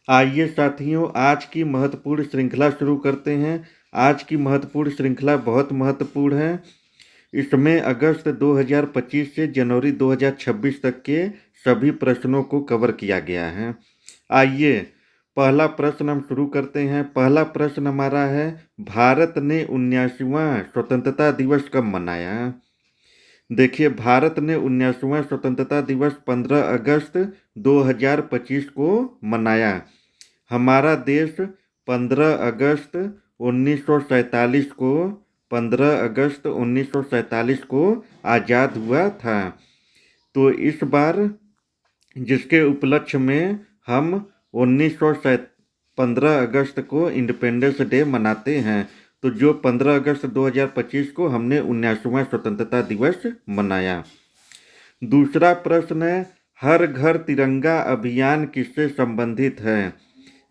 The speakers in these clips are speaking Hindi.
आइए साथियों, आज की महत्वपूर्ण श्रृंखला शुरू करते हैं। आज की महत्वपूर्ण श्रृंखला बहुत महत्वपूर्ण है। इसमें अगस्त 2025 से जनवरी 2026 तक के सभी प्रश्नों को कवर किया गया है। आइए पहला प्रश्न हम शुरू करते हैं। पहला प्रश्न हमारा है, भारत ने 79वां स्वतंत्रता दिवस कब मनाया? देखिए, भारत ने 79वां स्वतंत्रता दिवस 15 अगस्त 2025 को मनाया। हमारा देश 15 अगस्त 1947 को 15 अगस्त 1947 को आज़ाद हुआ था। तो इस बार जिसके उपलक्ष्य में हम 15 अगस्त को इंडिपेंडेंस डे मनाते हैं, तो जो 15 अगस्त 2025 को हमने 79वां स्वतंत्रता दिवस मनाया। दूसरा प्रश्न है, हर घर तिरंगा अभियान किससे संबंधित है?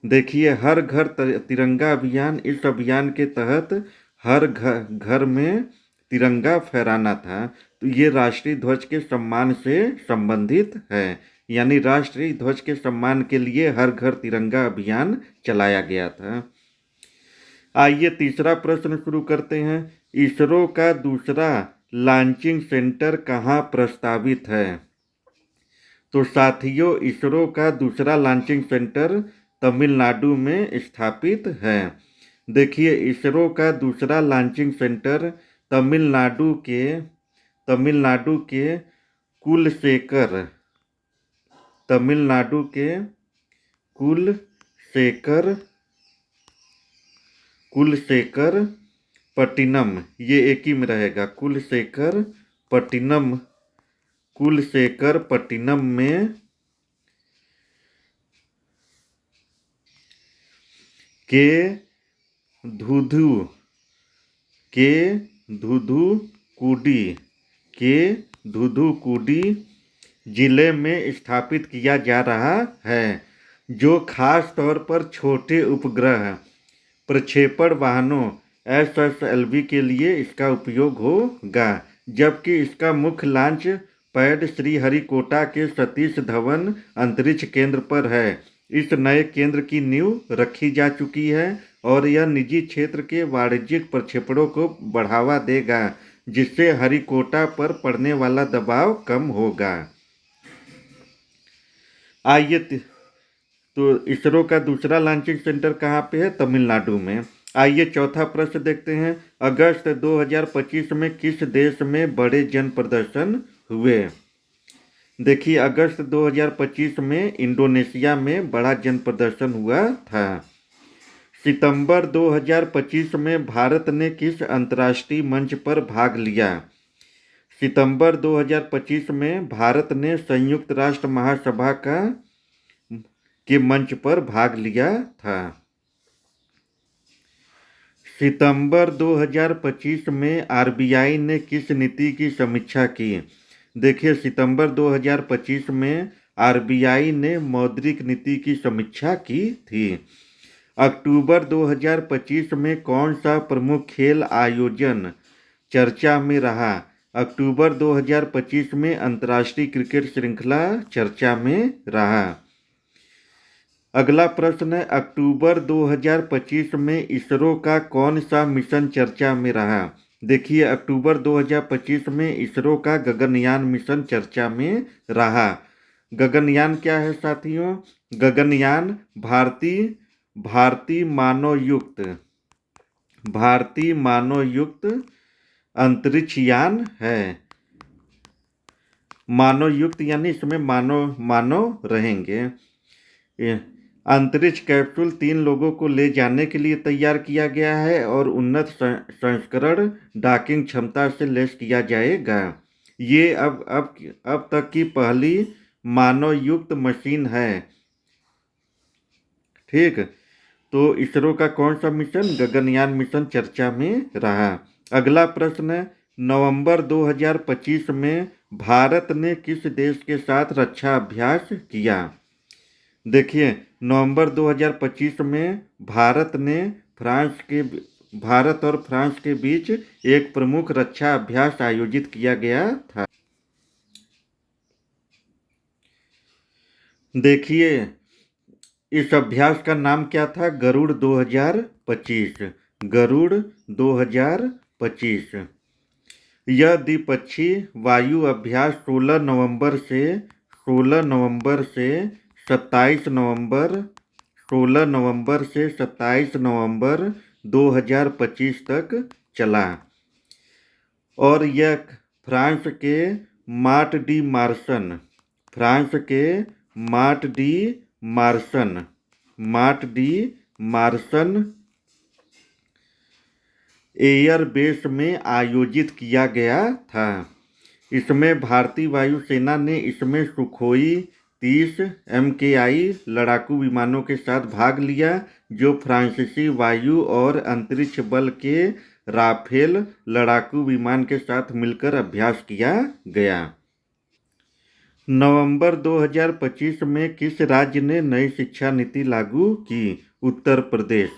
देखिए, हर घर तिरंगा अभियान, इस अभियान के तहत हर घर में तिरंगा फहराना था। तो ये राष्ट्रीय ध्वज के सम्मान से संबंधित है, यानी राष्ट्रीय ध्वज के सम्मान के लिए हर घर तिरंगा अभियान चलाया गया था। आइए तीसरा प्रश्न शुरू करते हैं। इसरो का दूसरा लॉन्चिंग सेंटर कहाँ प्रस्तावित है? तो साथियों, इसरो का दूसरा लॉन्चिंग सेंटर तमिलनाडु में स्थापित है। देखिए, इसरो का दूसरा लॉन्चिंग सेंटर तमिलनाडु के कुलशेखर तमिलनाडु के कुलशेखर पट्टिनम, ये एक ही में रहेगा, कुलशेखर पट्टिनम में के धुधुकुडी जिले में स्थापित किया जा रहा है, जो खास तौर पर छोटे उपग्रह प्रक्षेपण वाहनों SSLV के लिए इसका उपयोग होगा। जबकि इसका मुख्य लॉन्च पैड श्रीहरिकोटा के सतीश धवन अंतरिक्ष केंद्र पर है। इस नए केंद्र की नींव रखी जा चुकी है और यह निजी क्षेत्र के वाणिज्यिक प्रक्षेपणों को बढ़ावा देगा, जिससे हरिकोटा पर पड़ने वाला दबाव कम होगा। आइए, तो इसरो का दूसरा लॉन्चिंग सेंटर कहाँ पे है? तमिलनाडु में। आइए चौथा प्रश्न देखते हैं। अगस्त 2025 में किस देश में बड़े जन प्रदर्शन हुए? देखिए, अगस्त 2025 में इंडोनेशिया में बड़ा जन प्रदर्शन हुआ था। सितंबर 2025 में भारत ने किस अंतर्राष्ट्रीय मंच पर भाग लिया? सितंबर 2025 में भारत ने संयुक्त राष्ट्र महासभा के मंच पर भाग लिया था। सितंबर 2025 में RBI ने किस नीति की समीक्षा की? देखिए, सितंबर 2025 में RBI ने मौद्रिक नीति की समीक्षा की थी। अक्टूबर 2025 में कौन सा प्रमुख खेल आयोजन चर्चा में रहा? अक्टूबर 2025 में अंतर्राष्ट्रीय क्रिकेट श्रृंखला चर्चा में रहा। अगला प्रश्न है, अक्टूबर 2025 में इसरो का कौन सा मिशन चर्चा में रहा? देखिए, अक्टूबर 2025 में इसरो का गगनयान मिशन चर्चा में रहा। गगनयान क्या है साथियों? गगनयान भारतीय मानवयुक्त अंतरिक्ष यान है। मानवयुक्त यानी इसमें मानव रहेंगे। अंतरिक्ष कैप्सूल 3 लोगों को ले जाने के लिए तैयार किया गया है और उन्नत संस्करण डॉकिंग क्षमता से लैस किया जाएगा। ये अब तक की पहली मानवयुक्त मशीन है। ठीक, तो इसरो का कौन सा मिशन? गगनयान मिशन चर्चा में रहा। अगला प्रश्न है, नवंबर 2025 में भारत ने किस देश के साथ रक्षा अभ्यास किया? देखिए, नवंबर 2025 में भारत और फ्रांस के बीच एक प्रमुख रक्षा अभ्यास आयोजित किया गया था। देखिए, इस अभ्यास का नाम क्या था? गरुड़ 2025। गरुड़ 2025। यह द्विपक्षीय वायु अभ्यास 16 नवंबर से 27 नवंबर 2025 तक चला और यह फ्रांस के मार्ट डी मार्सन फ्रांस के mart D Marsons mart D Marsons airbase में आयोजित किया गया था। इसमें भारतीय वायुसेना ने इसमें सुखोई 30 MKI लड़ाकू विमानों के साथ भाग लिया, जो फ्रांसीसी वायु और अंतरिक्ष बल के राफेल लड़ाकू विमान के साथ मिलकर अभ्यास किया गया। नवंबर 2025 में किस राज्य ने नई शिक्षा नीति लागू की? उत्तर प्रदेश।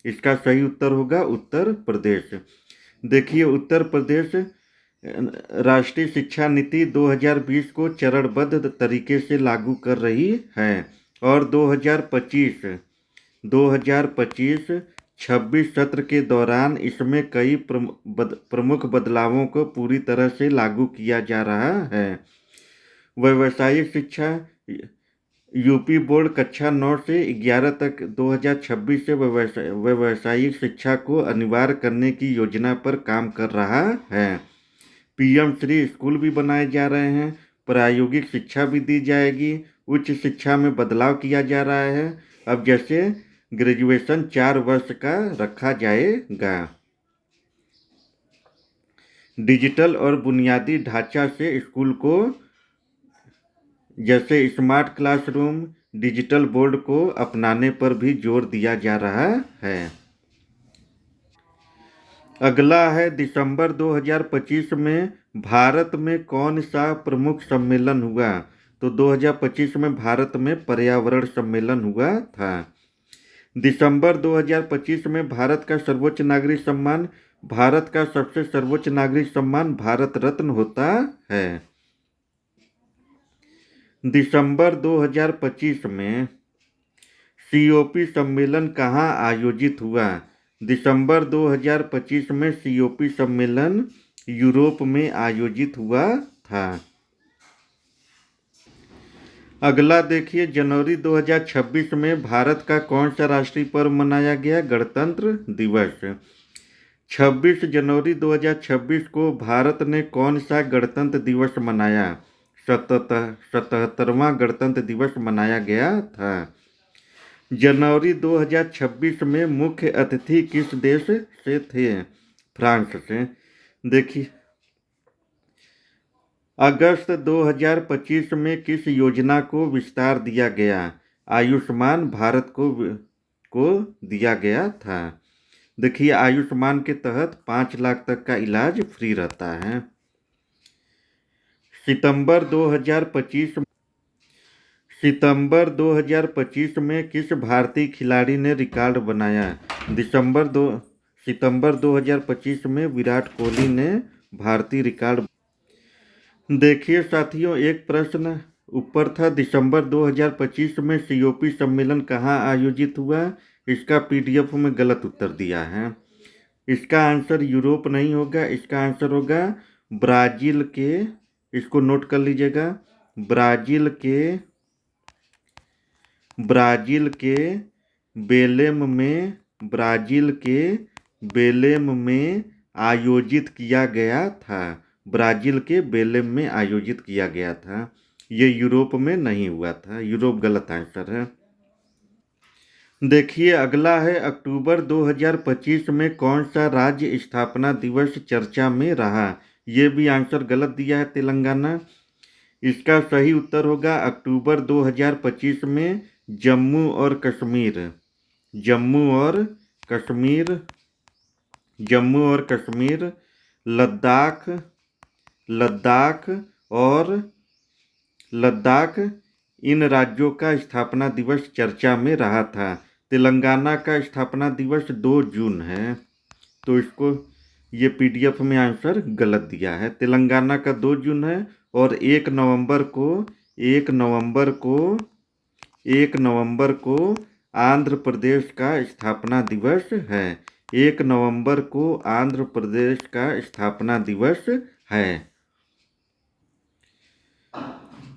इसका सही उत्तर होगा उत्तर प्रदेश। देखिए, उत्तर प्रदेश राष्ट्रीय शिक्षा नीति 2020 को चरणबद्ध तरीके से लागू कर रही है और 2025-26 सत्र के दौरान इसमें कई प्रमुख बदलावों को पूरी तरह से लागू किया जा रहा है। व्यावसायिक शिक्षा यूपी बोर्ड कक्षा 9 से 11 तक 2026 से व्यावसायिक शिक्षा को अनिवार्य करने की योजना पर काम कर रहा है। PM श्री स्कूल भी बनाए जा रहे हैं, प्रायोगिक शिक्षा भी दी जाएगी, उच्च शिक्षा में बदलाव किया जा रहा है। अब जैसे ग्रेजुएशन 4 वर्ष का रखा जाएगा। डिजिटल और बुनियादी ढांचा से स्कूल को जैसे स्मार्ट क्लासरूम, डिजिटल बोर्ड को अपनाने पर भी जोर दिया जा रहा है। अगला है दिसंबर 2025 में भारत में कौन सा प्रमुख सम्मेलन हुआ? तो 2025 में भारत में पर्यावरण सम्मेलन हुआ था। दिसंबर 2025 में भारत का सर्वोच्च नागरिक सम्मान, भारत का सबसे सर्वोच्च नागरिक सम्मान भारत रत्न होता है। दिसंबर 2025 में COP सम्मेलन कहाँ आयोजित हुआ? दिसंबर 2025 में COP सम्मेलन यूरोप में आयोजित हुआ था। अगला देखिए, जनवरी 2026 में भारत का कौन सा राष्ट्रीय पर्व मनाया गया? गणतंत्र दिवस। 26 जनवरी 2026 को भारत ने कौन सा गणतंत्र दिवस मनाया? 77वां गणतंत्र दिवस मनाया गया था। जनवरी 2026 में मुख्य अतिथि किस देश से थे? फ्रांस से। देखिए, अगस्त 2025 में किस योजना को विस्तार दिया गया? आयुष्मान भारत को दिया गया था। देखिए, आयुष्मान के तहत 5 लाख तक का इलाज फ्री रहता है। सितंबर 2025 में किस भारतीय खिलाड़ी ने रिकॉर्ड बनाया? सितंबर 2025 में विराट कोहली ने भारतीय रिकॉर्ड। देखिए साथियों, एक प्रश्न ऊपर था, दिसंबर 2025 में COP सम्मेलन कहाँ आयोजित हुआ? इसका PDF में गलत उत्तर दिया है। इसका आंसर यूरोप नहीं होगा, इसका आंसर होगा ब्राज़ील के, इसको नोट कर लीजिएगा, ब्राज़ील के बेलेम में आयोजित किया गया था। ब्राज़ील के बेलेम में आयोजित किया गया था। ये यूरोप में नहीं हुआ था। यूरोप गलत आंसर है। देखिए, अगला है, अक्टूबर 2025 में कौन सा राज्य स्थापना दिवस चर्चा में रहा? ये भी आंसर गलत दिया है, तेलंगाना। इसका सही उत्तर होगा अक्टूबर 2025 में जम्मू और कश्मीर लद्दाख इन राज्यों का स्थापना दिवस चर्चा में रहा था। तेलंगाना का स्थापना दिवस 2 जून है, तो इसको ये PDF में आंसर गलत दिया है। तेलंगाना का 2 जून है और 1 नवंबर को 1 नवंबर को आंध्र प्रदेश का स्थापना दिवस है। 1 नवंबर को आंध्र प्रदेश का स्थापना दिवस है।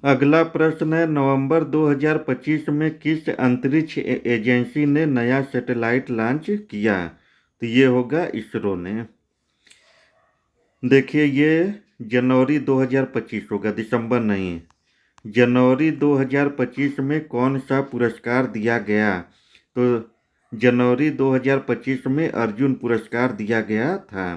अगला प्रश्न है, नवंबर 2025 में किस अंतरिक्ष एजेंसी ने नया सैटेलाइट लॉन्च किया? तो ये होगा इसरो ने। देखिए, ये जनवरी 2025 होगा, दिसंबर नहीं। जनवरी 2025 में कौन सा पुरस्कार दिया गया? तो जनवरी 2025 में अर्जुन पुरस्कार दिया गया था।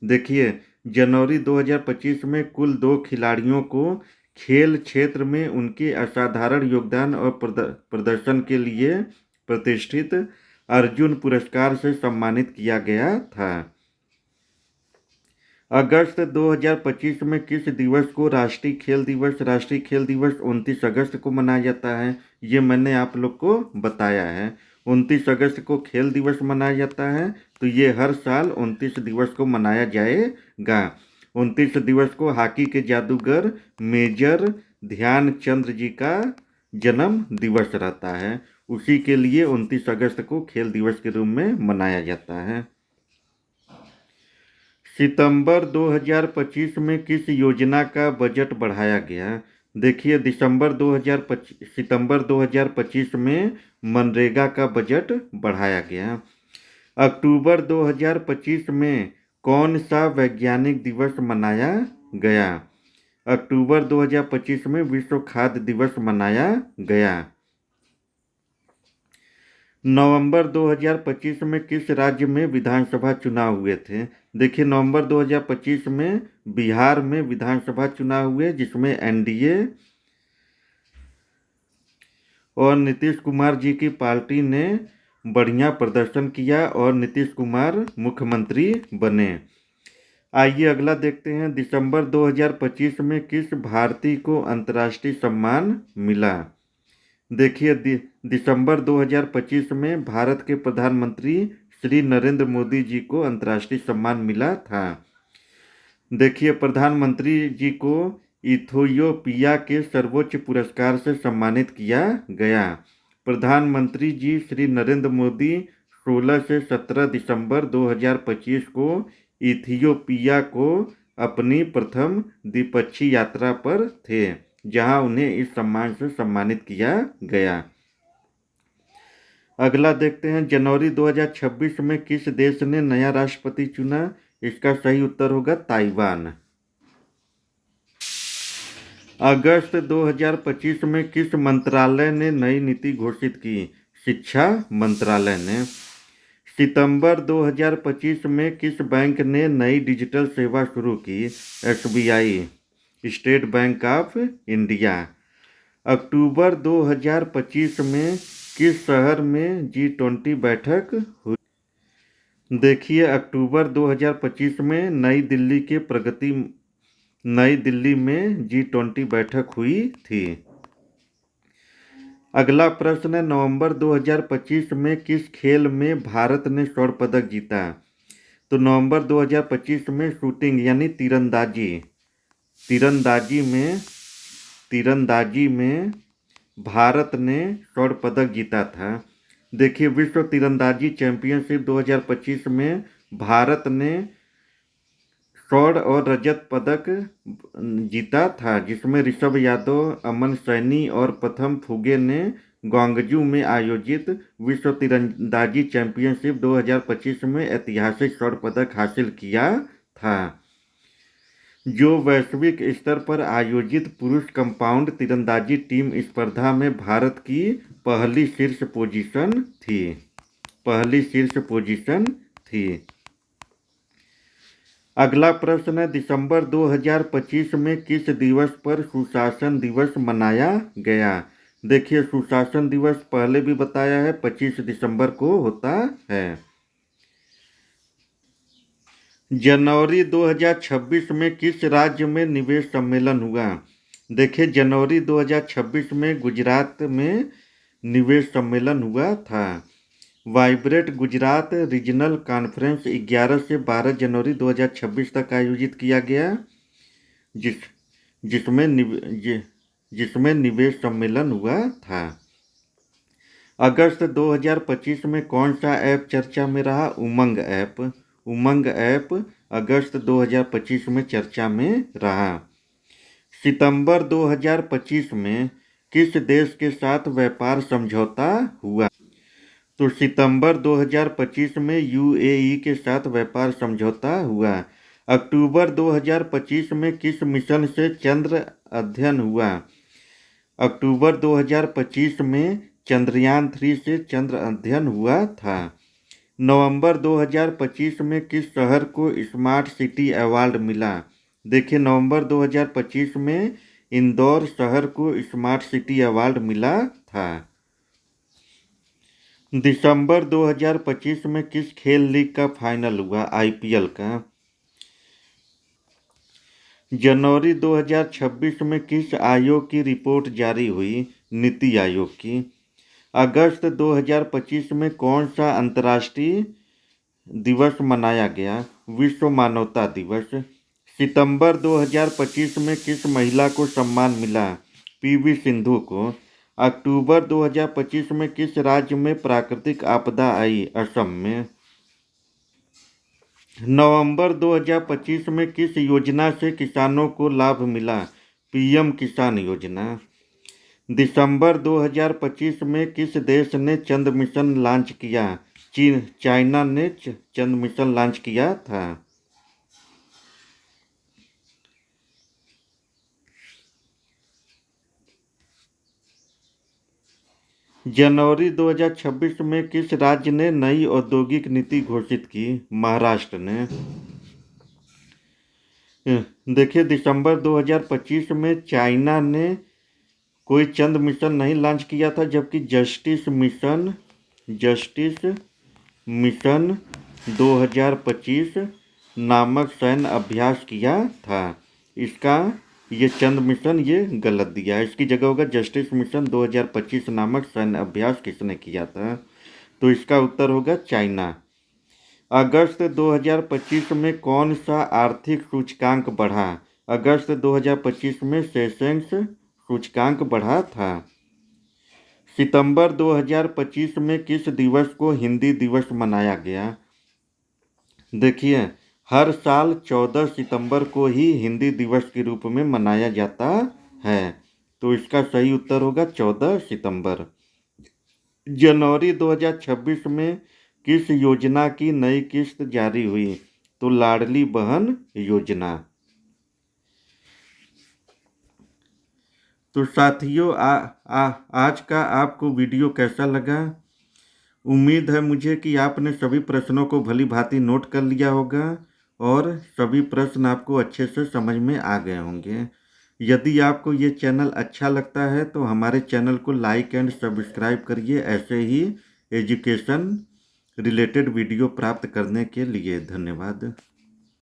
देखिए, जनवरी 2025 में कुल 2 खिलाड़ियों को खेल क्षेत्र में उनके असाधारण योगदान और प्रदर्शन के लिए प्रतिष्ठित अर्जुन पुरस्कार से सम्मानित किया गया था। अगस्त 2025 में किस दिवस को राष्ट्रीय खेल दिवस 29 अगस्त को मनाया जाता है? ये मैंने आप लोग को बताया है। 29 अगस्त को खेल दिवस मनाया जाता है, तो ये हर साल 29 दिवस को मनाया जाएगा। 29 दिवस को हॉकी के जादूगर मेजर ध्यानचंद जी का जन्म दिवस रहता है। उसी के लिए 29 अगस्त को खेल दिवस के रूप में मनाया जाता है। सितंबर 2025 में किस योजना का बजट बढ़ाया गया? देखिए, सितंबर 2025 में मनरेगा का बजट बढ़ाया गया। अक्टूबर 2025 में कौन सा वैज्ञानिक दिवस मनाया गया? अक्टूबर 2025 में विश्व खाद्य दिवस मनाया गया। नवंबर 2025 में किस राज्य में विधानसभा चुनाव हुए थे? देखिए, नवंबर 2025 में बिहार में विधानसभा चुनाव हुए, जिसमें एनडीए और नीतीश कुमार जी की पार्टी ने बढ़िया प्रदर्शन किया और नीतीश कुमार मुख्यमंत्री बने। आइए अगला देखते हैं, दिसंबर 2025 में किस भारतीय को अंतर्राष्ट्रीय सम्मान मिला? देखिए, दिसंबर 2025 में भारत के प्रधानमंत्री श्री नरेंद्र मोदी जी को अंतर्राष्ट्रीय सम्मान मिला था। देखिए, प्रधानमंत्री जी को इथियोपिया के सर्वोच्च पुरस्कार से सम्मानित किया गया। प्रधानमंत्री जी श्री नरेंद्र मोदी 16 से 17 दिसंबर 2025 को इथियोपिया को अपनी प्रथम द्विपक्षीय यात्रा पर थे, जहां उन्हें इस सम्मान से सम्मानित किया गया। अगला देखते हैं, जनवरी 2026 में किस देश ने नया राष्ट्रपति चुना? इसका सही उत्तर होगा ताइवान। अगस्त 2025 में किस मंत्रालय ने नई नीति घोषित की? शिक्षा मंत्रालय ने। सितंबर 2025 में किस बैंक ने नई डिजिटल सेवा शुरू की? SBI, State Bank of India. October 2025 में किस शहर में G20 बैठक हुई? देखिए, अक्टूबर 2025 में नई दिल्ली में G20 बैठक हुई थी। अगला प्रश्न है, नवंबर 2025 में किस खेल में भारत ने स्वर्ण पदक जीता? तो नवंबर 2025 में शूटिंग यानी तीरंदाजी में भारत ने स्वर्ण पदक जीता था। देखिए, विश्व तीरंदाजी चैंपियनशिप 2025 में भारत ने स्वर्ण और रजत पदक जीता था, जिसमें ऋषभ यादव, अमन सैनी और प्रथम फुगे ने ग्वांगजू में आयोजित विश्व तीरंदाजी चैंपियनशिप 2025 में ऐतिहासिक स्वर्ण पदक हासिल किया था, जो वैश्विक स्तर पर आयोजित पुरुष कंपाउंड तीरंदाजी टीम स्पर्धा में भारत की पहली शीर्ष पोजीशन थी। अगला प्रश्न है, दिसंबर 2025 में किस दिवस पर सुशासन दिवस मनाया गया? देखिए, सुशासन दिवस पहले भी बताया है, 25 दिसंबर को होता है। जनवरी 2026 में किस राज्य में निवेश सम्मेलन हुआ? देखिए, जनवरी 2026 में गुजरात में निवेश सम्मेलन हुआ था। वाइब्रेट गुजरात रीजनल कॉन्फ्रेंस 11 से 12 जनवरी 2026 तक आयोजित किया गया, जिसमें निवेश सम्मेलन हुआ था। अगस्त 2025 में कौन सा ऐप चर्चा में रहा? उमंग ऐप। उमंग ऐप अगस्त 2025 में चर्चा में रहा। सितंबर 2025 में किस देश के साथ व्यापार समझौता हुआ? तो सितंबर 2025 में यूएई के साथ व्यापार समझौता हुआ। अक्टूबर 2025 में किस मिशन से चंद्र अध्ययन हुआ? अक्टूबर 2025 में चंद्रयान 3 से चंद्र अध्ययन हुआ था। नवंबर 2025 में किस शहर को स्मार्ट सिटी अवार्ड मिला? देखिए, नवंबर 2025 में इंदौर शहर को स्मार्ट सिटी अवार्ड मिला था। दिसंबर 2025 में किस खेल लीग का फाइनल हुआ? आईपीएल का। जनवरी 2026 में किस आयोग की रिपोर्ट जारी हुई? नीति आयोग की। अगस्त 2025 में कौन सा अंतर्राष्ट्रीय दिवस मनाया गया? विश्व मानवता दिवस। सितंबर 2025 में किस महिला को सम्मान मिला? पीवी सिंधु को। अक्टूबर 2025 में किस राज्य में प्राकृतिक आपदा आई? असम में। नवंबर 2025 में किस योजना से किसानों को लाभ मिला? पीएम किसान योजना। दिसंबर 2025 में किस देश ने चंद्र मिशन लॉन्च किया? चाइना ने चंद्र मिशन लॉन्च किया था। जनवरी 2026 में किस राज्य ने नई औद्योगिक नीति घोषित की? महाराष्ट्र ने। देखिए, दिसंबर 2025 में चाइना ने कोई चंद्र मिशन नहीं लॉन्च किया था, जबकि जस्टिस मिशन 2025 नामक सैन्य अभ्यास किया था। इसका ये चंद्र मिशन ये गलत दिया है, इसकी जगह होगा जस्टिस मिशन 2025 नामक सैन्य अभ्यास किसने किया था? तो इसका उत्तर होगा चाइना। अगस्त 2025 में कौन सा आर्थिक सूचकांक बढ़ा? अगस्त 2025 में सेंसेक्स सूचकांक बढ़ा था। सितंबर 2025 में किस दिवस को हिंदी दिवस मनाया गया? देखिए, हर साल 14 सितंबर को ही हिंदी दिवस के रूप में मनाया जाता है, तो इसका सही उत्तर होगा 14 सितंबर। जनवरी 2026 में किस योजना की नई किस्त जारी हुई? तो लाडली बहन योजना। तो साथियों, आज का आपको वीडियो कैसा लगा? उम्मीद है मुझे कि आपने सभी प्रश्नों को भली भांति नोट कर लिया होगा और सभी प्रश्न आपको अच्छे से समझ में आ गए होंगे। यदि आपको ये चैनल अच्छा लगता है तो हमारे चैनल को लाइक एंड सब्सक्राइब करिए, ऐसे ही एजुकेशन रिलेटेड वीडियो प्राप्त करने के लिए। धन्यवाद।